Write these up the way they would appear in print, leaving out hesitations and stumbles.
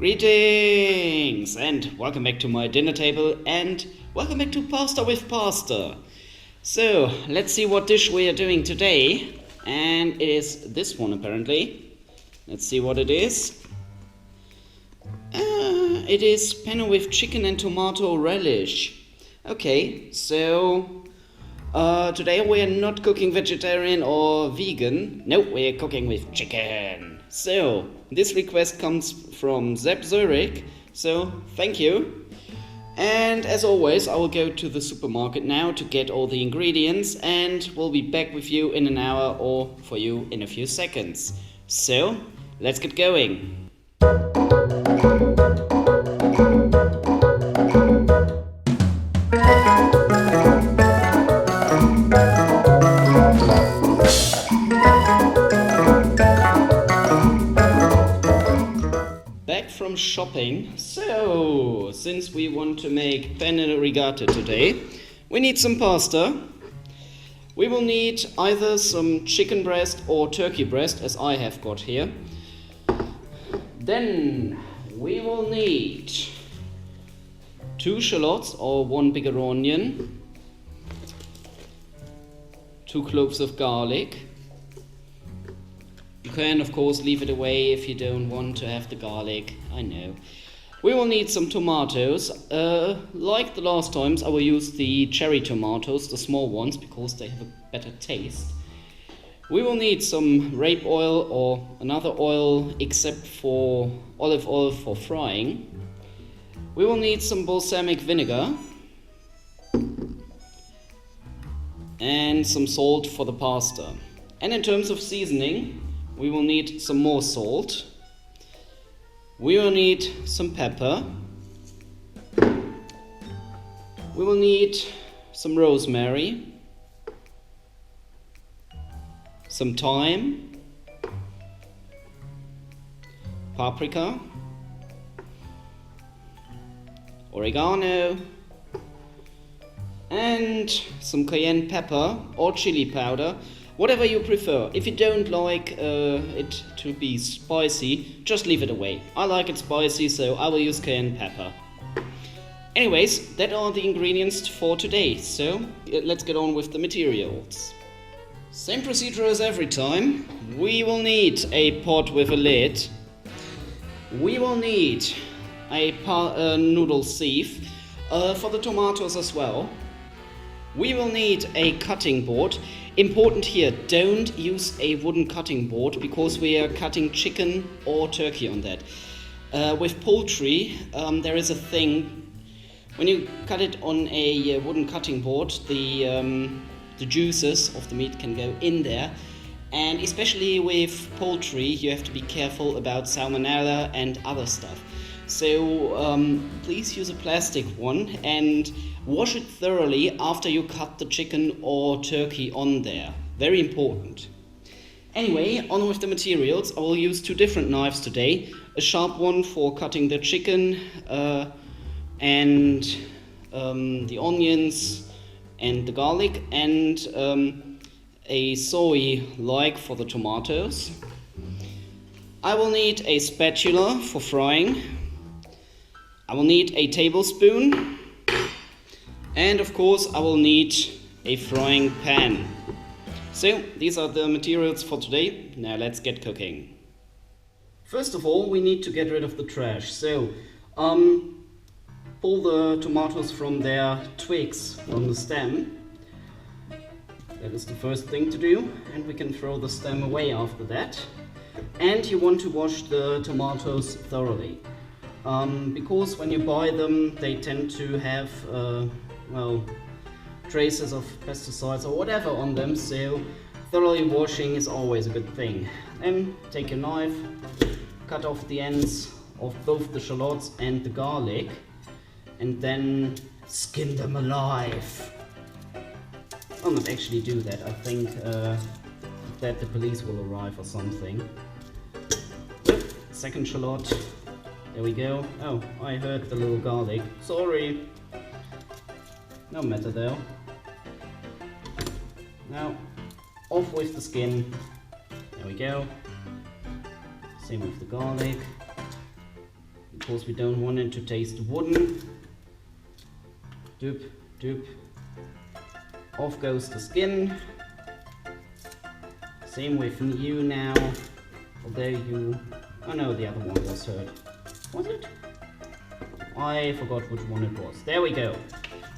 Greetings and welcome back to my dinner table and welcome back to Pasta with Pasta. So let's see what dish we are doing today, and it is this one apparently. Let's see what it is. It is penne with chicken and tomato relish. Okay, so today we are not cooking vegetarian or vegan. No, we are cooking with chicken. So this request comes from Seb Sørig, so thank you. And as always, I will go to the supermarket now to get all the ingredients, and we'll be back with you in an hour or for you in a few seconds. So let's get going. Back from shopping. So, since we want to make Penne Rigate today, we need some pasta. We will need either some chicken breast or turkey breast, as I have got here. Then we will need 2 shallots or 1 bigger onion, 2 cloves of garlic. You can of course leave it away if you don't want to have the garlic, I know. We will need some tomatoes. Like the last times, I will use the cherry tomatoes, the small ones, because they have a better taste. We will need some rape oil or another oil except for olive oil for frying. We will need some balsamic vinegar and some salt for the pasta. And in terms of seasoning, we will need some more salt. We will need some pepper. We will need some rosemary, some thyme, paprika, oregano, and some cayenne pepper or chili powder. Whatever you prefer. If you don't like it to be spicy, just leave it away. I like it spicy, so I will use cayenne pepper. Anyways, that are the ingredients for today, so let's get on with the materials. Same procedure as every time. We will need a pot with a lid. We will need a noodle sieve for the tomatoes as well. We will need a cutting board. Important here, don't use a wooden cutting board because we are cutting chicken or turkey on that. With poultry, there is a thing, when you cut it on a wooden cutting board, the juices of the meat can go in there. And especially with poultry, you have to be careful about salmonella and other stuff. So please use a plastic one and wash it thoroughly after you cut the chicken or turkey on there. Very important. Anyway, on with the materials. I will use 2 different knives today. A sharp one for cutting the chicken and the onions and the garlic, and a soy-like for the tomatoes. I will need a spatula for frying. I will need a tablespoon. And of course I will need a frying pan. So these are the materials for today. Now let's get cooking. First of all, we need to get rid of the trash. So pull the tomatoes from their twigs from the stem. That is the first thing to do, and we can throw the stem away after that. And you want to wash the tomatoes thoroughly. Because when you buy them, they tend to have traces of pesticides or whatever on them, so thoroughly washing is always a good thing. Then take your knife, cut off the ends of both the shallots and the garlic, and then skin them alive. I'll not actually do that. I think that the police will arrive or something. Second shallot. There we go. Oh, I heard the little garlic. Sorry. No matter though. Now, off with the skin. There we go. Same with the garlic. because we don't want it to taste wooden. Doop, doop. Off goes the skin. Same with you now. Although you... Oh no, the other one was hurt. Was it? I forgot which one it was. There we go.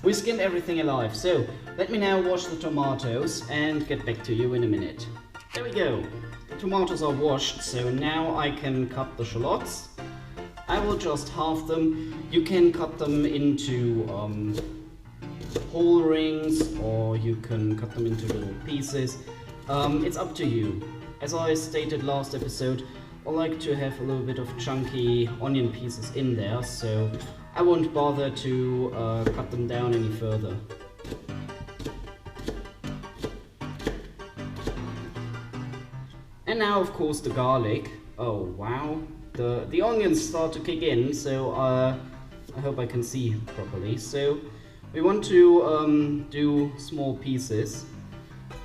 We skinned everything alive. So, let me now wash the tomatoes and get back to you in a minute. There we go. The tomatoes are washed, so now I can cut the shallots. I will just halve them. You can cut them into whole rings, or you can cut them into little pieces. It's up to you. As I stated last episode, I like to have a little bit of chunky onion pieces in there, so I won't bother to cut them down any further. And now, of course, the garlic. Oh wow, the onions start to kick in, so I hope I can see properly. So we want to do small pieces,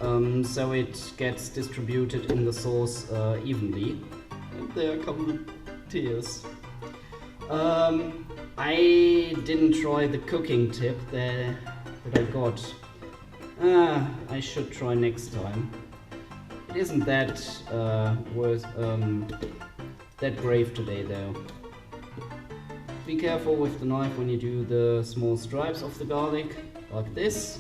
so it gets distributed in the sauce evenly. And there come the tears. I didn't try the cooking tip that I got. I should try next time. It isn't that that grave today though. Be careful with the knife when you do the small stripes of the garlic, like this.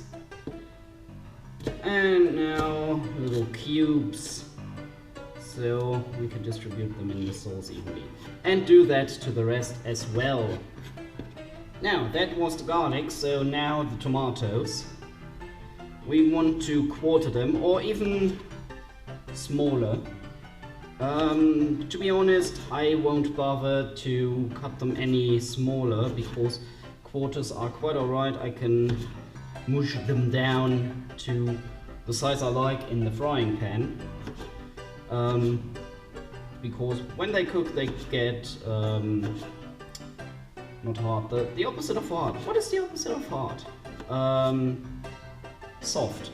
And now little cubes, so we can distribute them in the sauce evenly. And do that to the rest as well. Now that was the garlic, so now the tomatoes. We want to quarter them, or even smaller. To be honest, I won't bother to cut them any smaller because quarters are quite alright. I can mush them down to the size I like in the frying pan. Because when they cook they get not hard, the opposite of hard. What is the opposite of hard? Soft.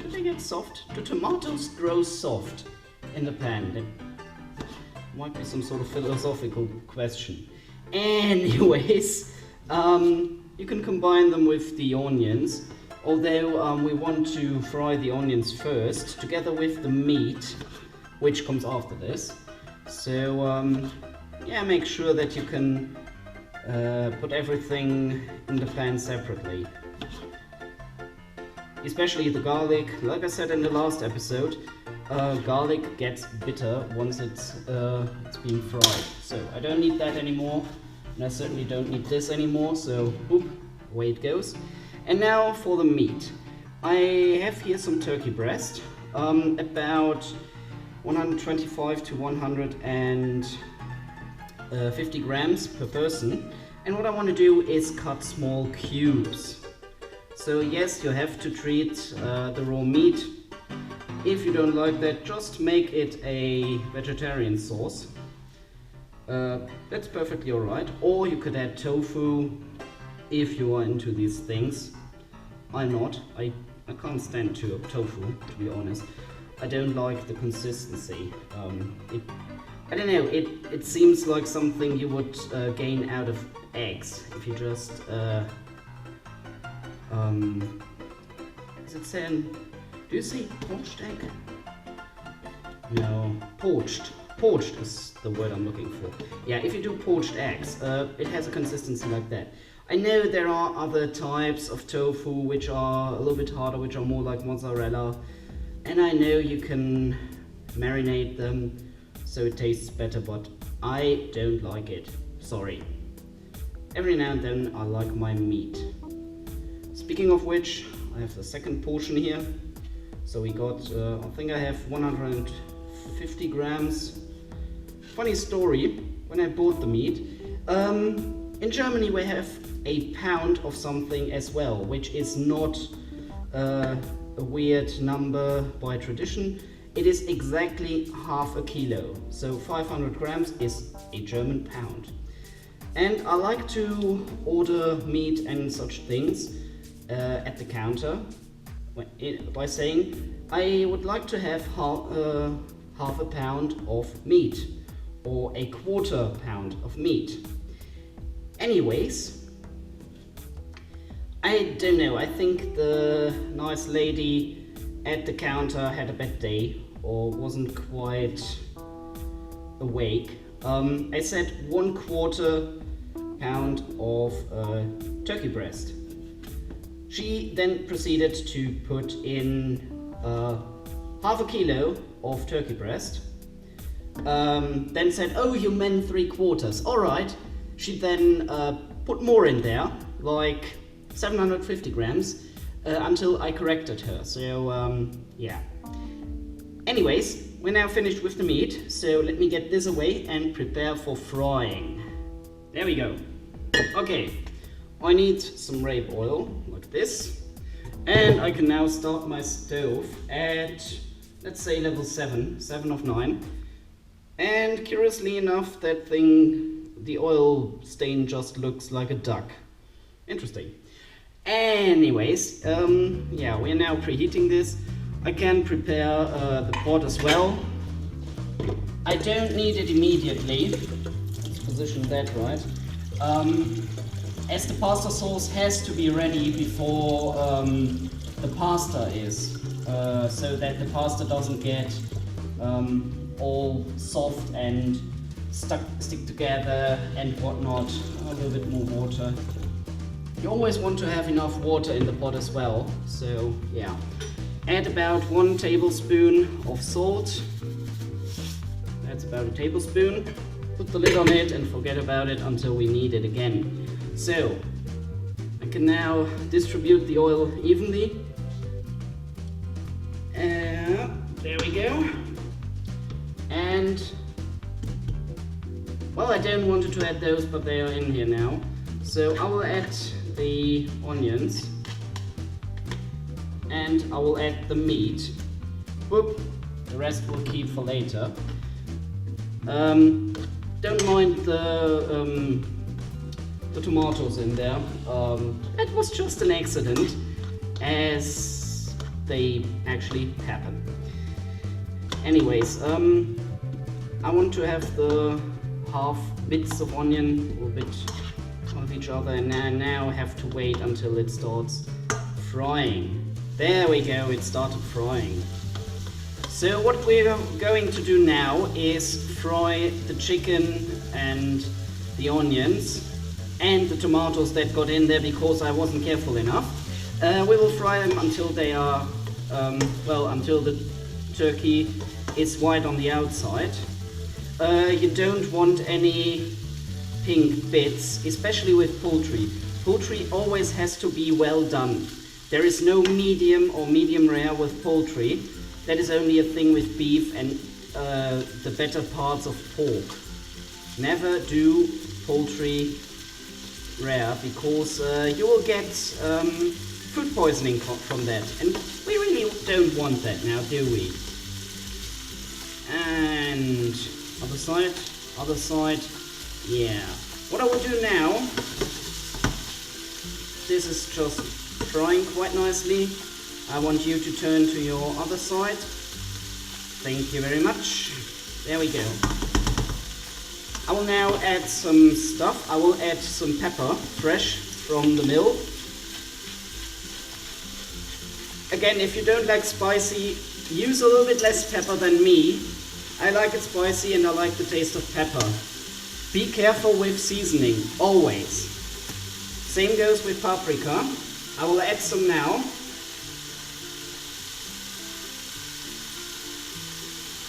Do they get soft? Do tomatoes grow soft in the pan? That might be some sort of philosophical question. Anyways, you can combine them with the onions, although we want to fry the onions first, together with the meat, which comes after this. So, yeah, make sure that you can put everything in the pan separately. Especially the garlic. Like I said in the last episode, garlic gets bitter once it's been fried. So I don't need that anymore, and I certainly don't need this anymore, so boop, away it goes. And now for the meat. I have here some turkey breast, about 125 to 150 grams per person. And what I want to do is cut small cubes. So yes, you have to treat the raw meat. If you don't like that, just make it a vegetarian sauce. That's perfectly alright. Or you could add tofu if you are into these things. I'm not. I can't stand tofu, to be honest. I don't like the consistency. I don't know, it seems like something you would gain out of eggs if you just is it saying, do you say poached egg? No, poached. Poached is the word I'm looking for. Yeah, if you do poached eggs, it has a consistency like that. I know there are other types of tofu which are a little bit harder, which are more like mozzarella. And I know you can marinate them so it tastes better, but I don't like it. Sorry. Every now and then I like my meat. Speaking of which, I have the second portion here. So we got, I think I have 150 grams. Funny story, when I bought the meat, in Germany we have a pound of something as well, which is not a weird number by tradition. It is exactly half a kilo. So 500 grams is a German pound. And I like to order meat and such things at the counter by saying I would like to have half a pound of meat, or a quarter pound of meat. Anyways, I don't know, I think the nice lady at the counter had a bad day or wasn't quite awake. I said 1/4 pound of turkey breast. She then proceeded to put in half a kilo of turkey breast. Then said, oh, you meant 3/4. Alright. She then put more in there, like 750 grams, until I corrected her. So, yeah. Anyways, we're now finished with the meat, so let me get this away and prepare for frying. There we go. Okay, I need some rape oil, like this. And I can now start my stove at, let's say, level 7 of 9. And curiously enough, that thing, the oil stain just looks like a duck. Interesting. Anyways, yeah, we're now preheating this. I can prepare the pot as well. I don't need it immediately. Let's position that right. As the pasta sauce has to be ready before the pasta is, so that the pasta doesn't get all soft and stick together and whatnot. A little bit more water. You always want to have enough water in the pot as well, so yeah. Add about 1 tablespoon of salt. That's about a tablespoon. Put the lid on it and forget about it until we need it again. So, I can now distribute the oil evenly. There we go. And, well, I don't want to add those, but they are in here now. So I will add the onions. And I will add the meat. Whoop. The rest will keep for later. Don't mind the tomatoes in there. That was just an accident, as they actually happen. Anyways, I want to have the half bits of onion a little bit of each other, and I now have to wait until it starts frying. There we go, it started frying. So what we're going to do now is fry the chicken and the onions and the tomatoes that got in there because I wasn't careful enough. We will fry them until they are, until the turkey is white on the outside. You don't want any pink bits, especially with poultry. Poultry always has to be well done. There is no medium or medium rare with poultry. That is only a thing with beef and the better parts of pork. Never do poultry rare because you will get food poisoning from that, and we really don't want that now, do we? And other side, yeah. What I will do now, this is just frying quite nicely. I want you to turn to your other side. Thank you very much. There we go. I will now add some stuff. I will add some pepper, fresh from the mill. Again, if you don't like spicy, use a little bit less pepper than me. I like it spicy and I like the taste of pepper. Be careful with seasoning, always. Same goes with paprika. I will add some now.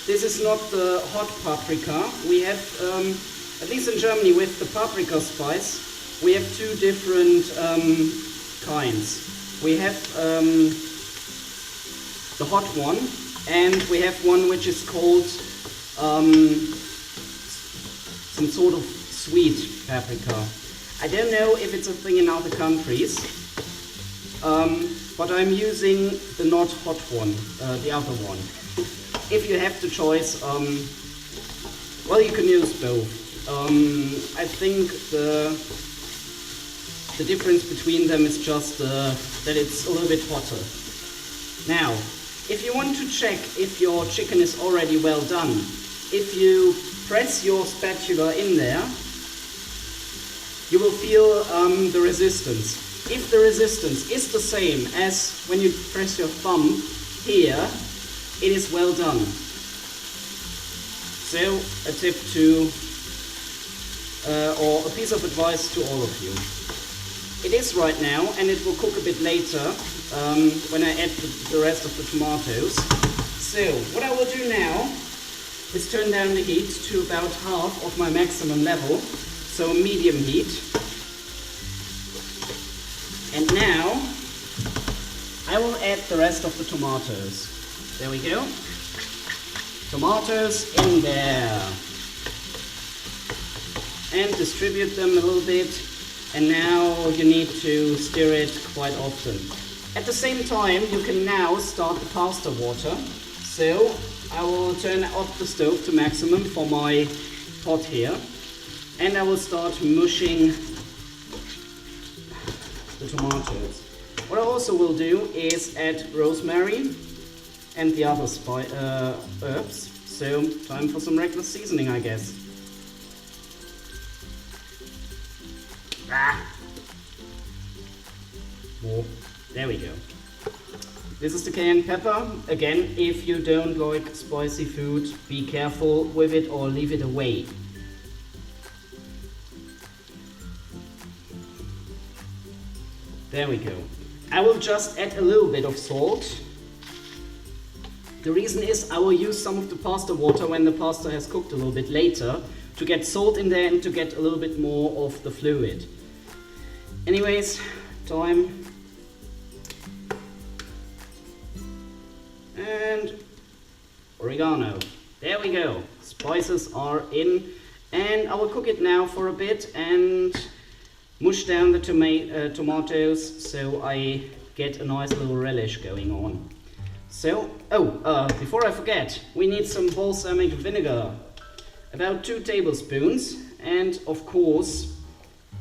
This is not the hot paprika. We have, at least in Germany, with the paprika spice, we have two different kinds. We have the hot one, and we have one which is called some sort of sweet paprika. I don't know if it's a thing in other countries, but I'm using the not hot one, the other one. If you have the choice, well, you can use both. I think the difference between them is just that it's a little bit hotter. Now, if you want to check if your chicken is already well done, if you press your spatula in there, you will feel the resistance. If the resistance is the same as when you press your thumb here, it is well done. So a tip to, or a piece of advice to all of you. It is right now, and it will cook a bit later when I add the rest of the tomatoes. So what I will do now is turn down the heat to about half of my maximum level, so medium heat. And now I will add the rest of the tomatoes. There we go. Tomatoes in there. And distribute them a little bit. And now you need to stir it quite often. At the same time, you can now start the pasta water. So I will turn off the stove to maximum for my pot here. And I will start mushing the tomatoes. What I also will do is add rosemary and the other herbs. So time for some regular seasoning, I guess. Oh, there we go. This is the cayenne pepper. Again, if you don't like spicy food, be careful with it or leave it away. There we go. I will just add a little bit of salt. The reason is I will use some of the pasta water when the pasta has cooked a little bit later to get salt in there and to get a little bit more of the fluid. Anyways, thyme and oregano. There we go. Spices are in, and I will cook it now for a bit and mush down the tomatoes so I get a nice little relish going on. So, before I forget, we need some balsamic vinegar. About 2 tablespoons, and of course,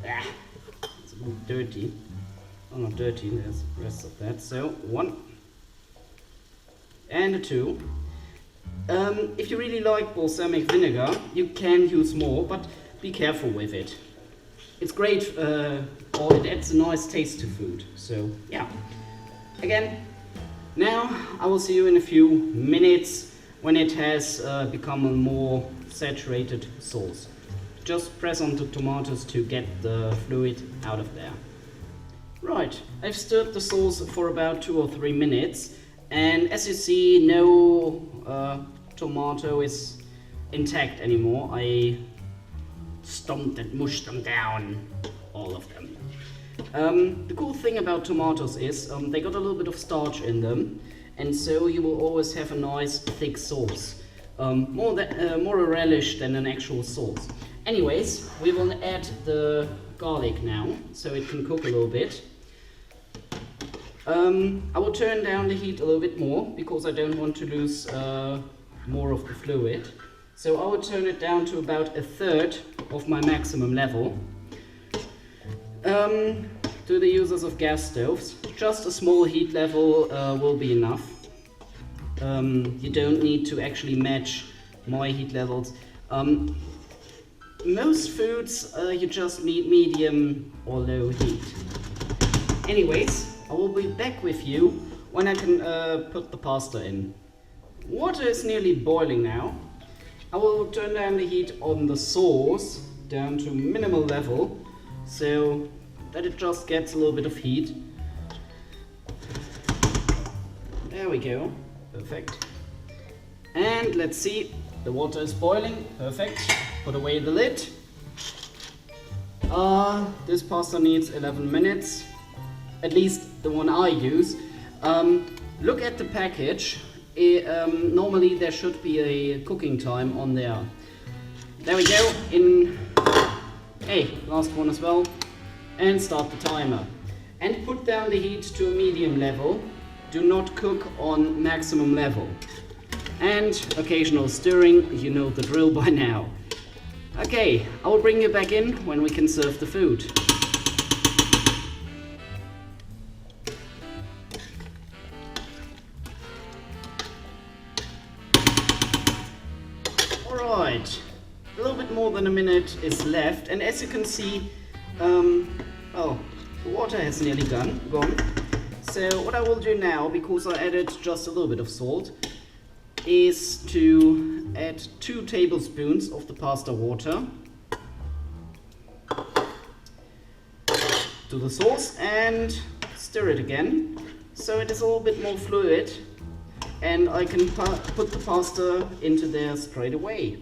it's a bit dirty. Oh, not dirty, there's the rest of that. So, 1 and a 2. If you really like balsamic vinegar, you can use more, but be careful with it. It's great, or it adds a nice taste to food. So, yeah. Again, now I will see you in a few minutes when it has become a more saturated sauce. Just press on the tomatoes to get the fluid out of there. Right, I've stirred the sauce for about 2 or 3 minutes, and as you see, no tomato is intact anymore. I stomped and mushed them down, all of them. The cool thing about tomatoes is they got a little bit of starch in them, and so you will always have a nice thick sauce. More a relish than an actual sauce. Anyways, we will add the garlic now, so it can cook a little bit. I will turn down the heat a little bit more, because I don't want to lose more of the fluid. So I will turn it down to about 1/3 of my maximum level. To the users of gas stoves, just a small heat level will be enough. You don't need to actually match my heat levels. Most foods you just need medium or low heat. Anyways, I will be back with you when I can put the pasta in. Water is nearly boiling now. I will turn down the heat on the sauce down to minimal level, so that it just gets a little bit of heat. There we go, perfect. And let's see, the water is boiling, perfect. Put away the lid. This pasta needs 11 minutes, at least the one I use. Look at the package. Normally there should be a cooking time on there. There we go, last one as well. And start the timer. And put down the heat to a medium level. Do not cook on maximum level. And occasional stirring, you know the drill by now. Okay, I will bring you back in when we can serve the food. Alright, left, and as you can see, well, the water has nearly gone. So what I will do now, because I added just a little bit of salt, is to add 2 tablespoons of the pasta water to the sauce and stir it again so it is a little bit more fluid, and I can put the pasta into there straight away.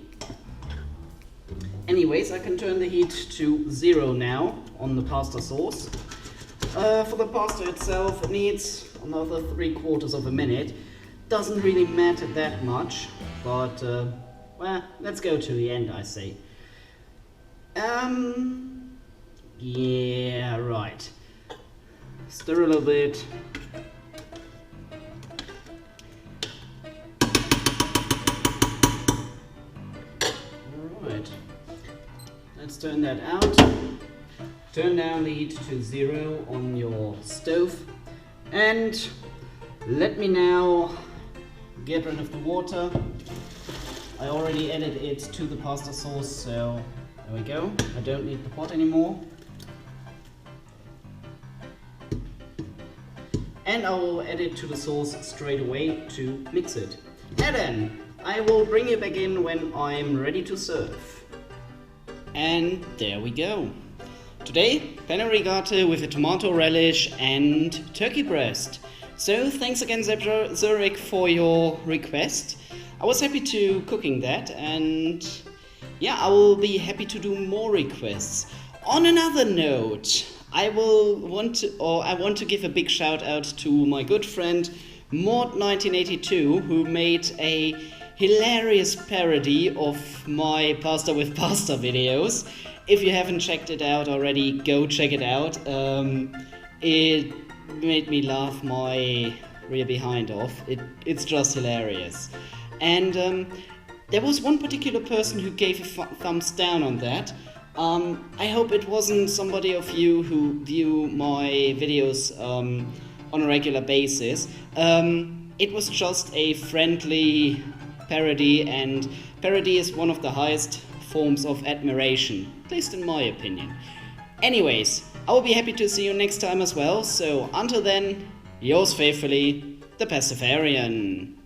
Anyways, I can turn the heat to 0 now on the pasta sauce. For the pasta itself, it needs another 3/4 of a minute. Doesn't really matter that much, but well, let's go to the end, I say. Yeah, right. Stir a little bit. Alright. Let's turn that out. Turn down the heat to 0 on your stove. And let me now get rid of the water. I already added it to the pasta sauce, so there we go. I don't need the pot anymore. And I will add it to the sauce straight away to mix it. And then I will bring it back in when I'm ready to serve. And there we go. Today, Penne Rigate with a tomato relish and turkey breast. So thanks again, Seb Sørig, for your request. I was happy to cooking that, and yeah, I will be happy to do more requests. On another note, I want to give a big shout out to my good friend Mort1982, who made a hilarious parody of my pasta with pasta videos. If you haven't checked it out already, go check it out. It made me laugh my rear behind off. It's just hilarious. And there was one particular person who gave a thumbs down on that. I hope it wasn't somebody of you who view my videos on a regular basis. It was just a friendly parody, and parody is one of the highest forms of admiration, at least in my opinion. Anyways, I will be happy to see you next time as well, so until then, yours faithfully, the Pescatarian.